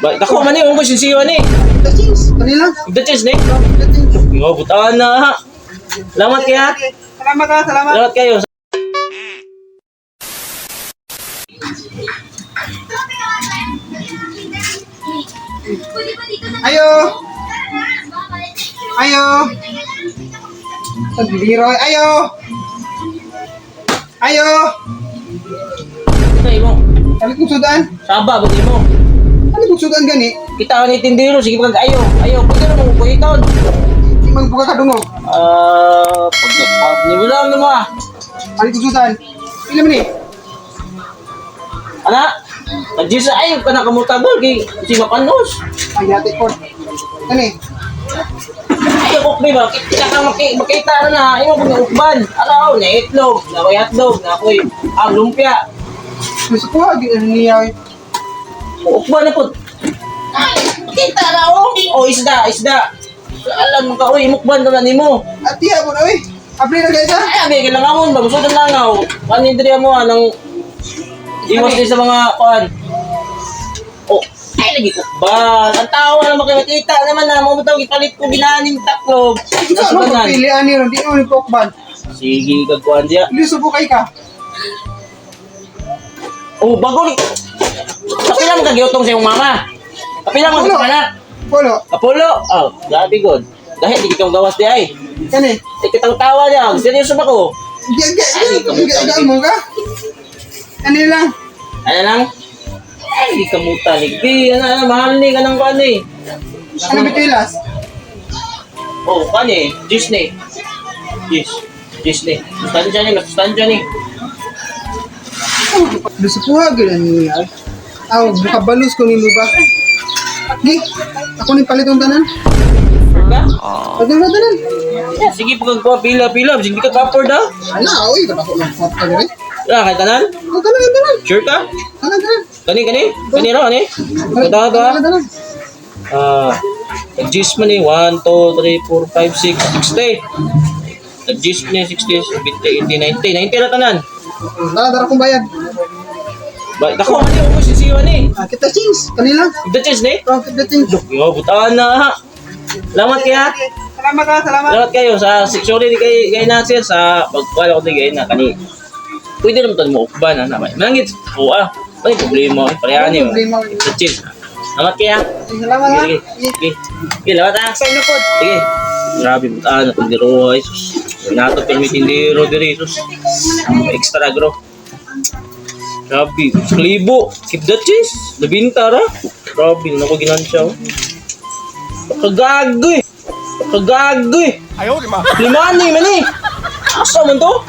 Ba, dako man ni unggoy sinsiwa ni. The cheese. Kanila. The cheese ni. The cheese. Yo, butaan na ha. Salamat kaya. Salamat ha, salamat. Salamat kayo. Ayo. Ayo. Leroy, ayo. Ayo. Tay mo. Ano kung sudan? Saba ba mo? Ano kung sudan gani? Kita ni tindero sige pag ayo. Ayo, pwede na mo kuhiton. Di magbuka ka dungog. Pag ni wala mo ma. Ano kung sudan? Pila man ni? Ana, nagdisa ayo ka na kamutabol kay si mapanos. Ay, yate ko. Kani? Ayo ko ba? Kita ka makita na imo kung ukban. Alaw, na itlog, na koy hotdog, na koy lumpia. Gusto ko, di niya. Ukban na po. Ay, kita na o. O isda. Alam mo ka, uy, mukban naman nimo. Ati, ako na, uy. Abri na guys, ha? Ay, abi, kailangan mo, bagusod ang langaw. Panindriya mo, anong iwas din sa mga kuan. Oh, ay, lagi ukban. Ang tawa na makikita naman na, mamutaw, ipalit ko ginaning taklog. Gusto mo pagpilian niyo, di mo ni Pokban. Sige, kagkuhan siya. Hindi subukay ka. Oh, bago ni. Kapilang mo kagiutong sa iyong mama. Kapilang mo sa anak. Polo. Apollo. Oh, grabe god. Dahil di kitang gawas di ay. Kani? Di kitang tawa niya. Seryoso ba ko? Gagawin mo ka? Ano lang? Ano lang? Ay, di ka muta. Ligdi. Ano, mahal ni. Kanang kuhan ni. Ano bitilas? Oh, kuhan ni. Disney. Disney. Sustansya ni. Masustansya ni. Gusto ko ha, ganyan niya. Aw, buka balus ko nimo ba? Di, ako ni palit ang tanan. Sure ka? Pagod na tanan. Yeah, sige, pagkagkuha pila-pila. Hindi ka kapor daw. Ala, oy, kada ko lang fort ka diri. Yeah, kahit tanan? Oh, tanan. Sure ka? Tanan. Kani ro, ani? Tanan. Nag-juice mo ni 1, 2, 3, 4, 5, 6, 60. Nag-juice mo ni 60, 70, 80, 90. 90 na tanan. Dara kong bayad. Ba, dako man ni unggoy sinsiwa ni. Kita cheese, kanila. The cheese ni. Oh, kita cheese. Yo, butaan na ha. Salamat kaya. Salamat ha, salamat. Salamat kayo sa sorry di kay Nasir sa pagkuha ko di kay na kani. Pwede naman to mo ukban na may. Manangit. Oo ah. May problema parehan ni. The cheese. Salamat kaya. Salamat ha. Sige. Sige, salamat ha. Sa inyo po. Sige. Grabe butaan na tindero ay sus. Nato permit tindero diri sus. Extra gro. Grabe, 1,000. Keep the cheese. Nabinta ra. Grabe, nako ginansya. Pagkagagoy. Ayaw, lima. Lima ni, man eh. Asa man to?